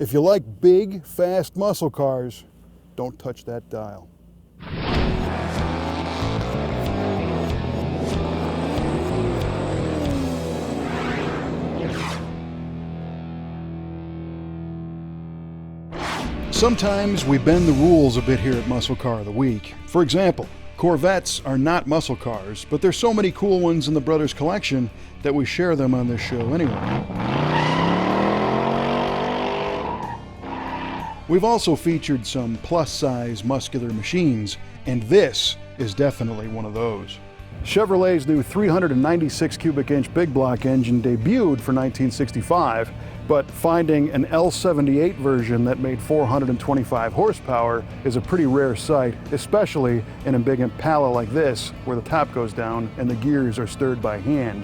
If you like big, fast muscle cars, don't touch that dial. Sometimes we bend the rules a bit here at Muscle Car of the Week. For example, Corvettes are not muscle cars, but there's so many cool ones in the Brothers collection that we share them on this show anyway. We've also featured some plus-size muscular machines, and this is definitely one of those. Chevrolet's new 396 cubic inch big block engine debuted for 1965, but finding an L78 version that made 425 horsepower is a pretty rare sight, especially in a big Impala like this, where the top goes down and the gears are stirred by hand.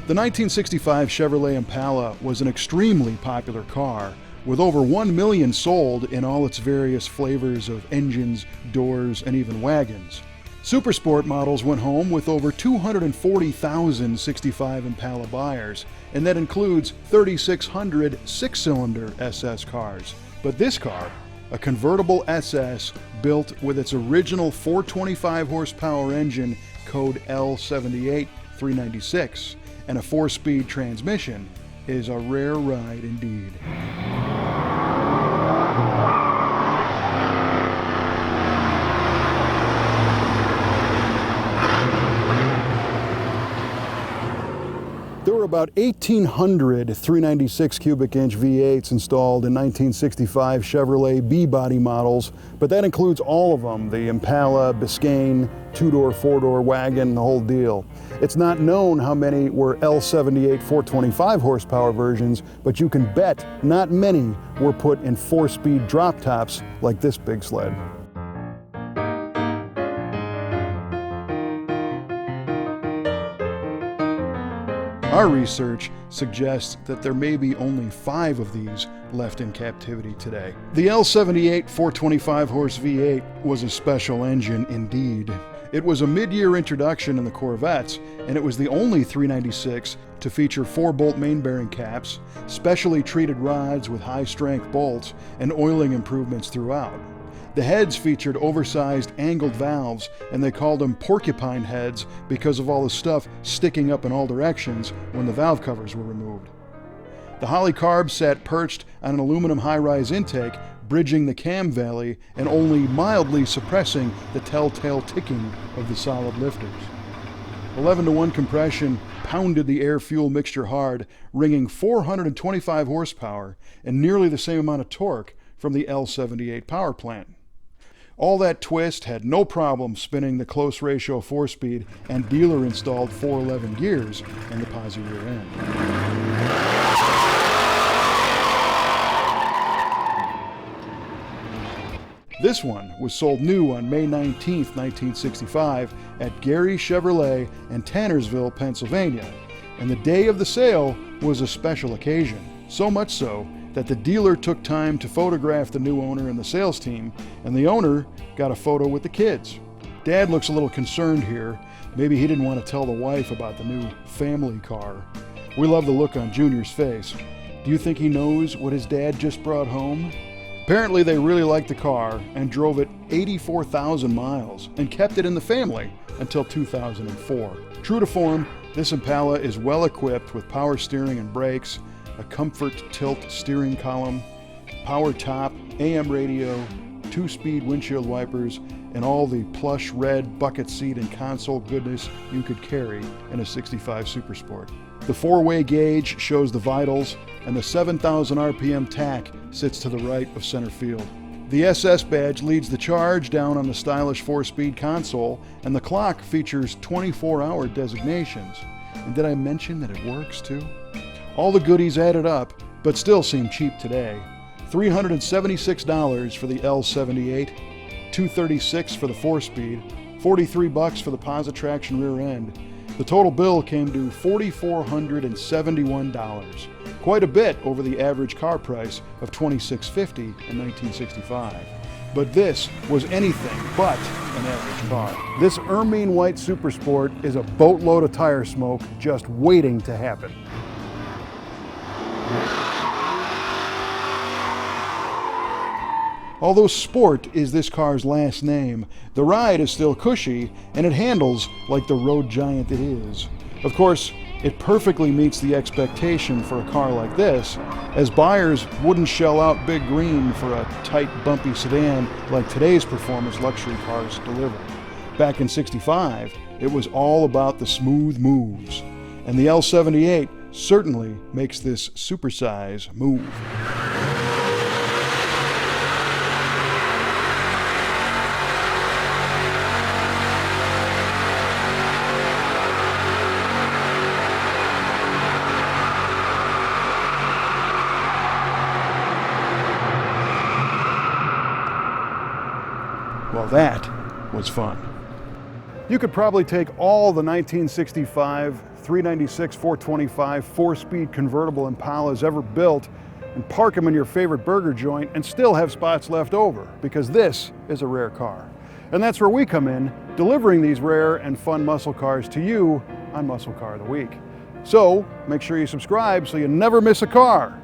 The 1965 Chevrolet Impala was an extremely popular car, with over 1 million sold in all its various flavors of engines, doors, and even wagons. Super Sport models went home with over 240,000 65 Impala buyers, and that includes 3,600 six-cylinder SS cars. But this car, a convertible SS built with its original 425 horsepower engine, code L78 396, and a 4-speed transmission, is a rare ride indeed. There were about 1,800 396 cubic inch V8s installed in 1965 Chevrolet B-body models, but that includes all of them, the Impala, Biscayne, 2-door, 4-door wagon, the whole deal. It's not known how many were L78 425 horsepower versions, but you can bet not many were put in 4-speed drop tops like this big sled. Our research suggests that there may be only 5 of these left in captivity today. The L78 425 horse V8 was a special engine indeed. It was a mid-year introduction in the Corvettes, and it was the only 396 to feature 4-bolt main bearing caps, specially treated rods with high-strength bolts, and oiling improvements throughout. The heads featured oversized angled valves, and they called them porcupine heads because of all the stuff sticking up in all directions when the valve covers were removed. The Holly carb sat perched on an aluminum high-rise intake, bridging the cam valley and only mildly suppressing the telltale ticking of the solid lifters. 11-to-1 compression pounded the air-fuel mixture hard, wringing 425 horsepower and nearly the same amount of torque from the L78 power plant. All that twist had no problem spinning the close ratio 4-speed and dealer-installed 411 gears in the posi rear end. This one was sold new on May 19, 1965 at Gary Chevrolet in Tannersville, Pennsylvania, and the day of the sale was a special occasion, so much so that the dealer took time to photograph the new owner and the sales team, and the owner got a photo with the kids. Dad looks a little concerned here. Maybe he didn't want to tell the wife about the new family car. We love the look on Junior's face. Do you think he knows what his dad just brought home? Apparently they really liked the car and drove it 84,000 miles and kept it in the family until 2004. True to form, this Impala is well equipped with power steering and brakes, a comfort tilt steering column, power top, AM radio, 2-speed windshield wipers, and all the plush red bucket seat and console goodness you could carry in a 65 Super Sport. The 4-way gauge shows the vitals, and the 7,000 RPM tach sits to the right of center field. The SS badge leads the charge down on the stylish 4-speed console, and the clock features 24-hour designations. And did I mention that it works too? All the goodies added up, but still seem cheap today. $376 for the L78, $236 for the 4-speed, $43 for the Positraction rear end. The total bill came to $4,471, quite a bit over the average car price of $2,650 in 1965. But this was anything but an average car. This ermine white Super Sport is a boatload of tire smoke just waiting to happen. Although sport is this car's last name, the ride is still cushy and it handles like the road giant it is. Of course, it perfectly meets the expectation for a car like this, as buyers wouldn't shell out big green for a tight, bumpy sedan like today's performance luxury cars deliver. Back in '65, it was all about the smooth moves, and the L78 certainly makes this supersize move. Well, that was fun. You could probably take all the 1965 396 425 4-speed convertible Impalas ever built and park them in your favorite burger joint and still have spots left over, because this is a rare car. And that's where we come in, delivering these rare and fun muscle cars to you on Muscle Car of the Week. So make sure you subscribe so you never miss a car.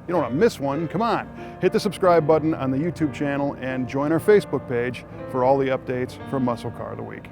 You don't want to miss one, come on. Hit the subscribe button on the YouTube channel and join our Facebook page for all the updates from Muscle Car of the Week.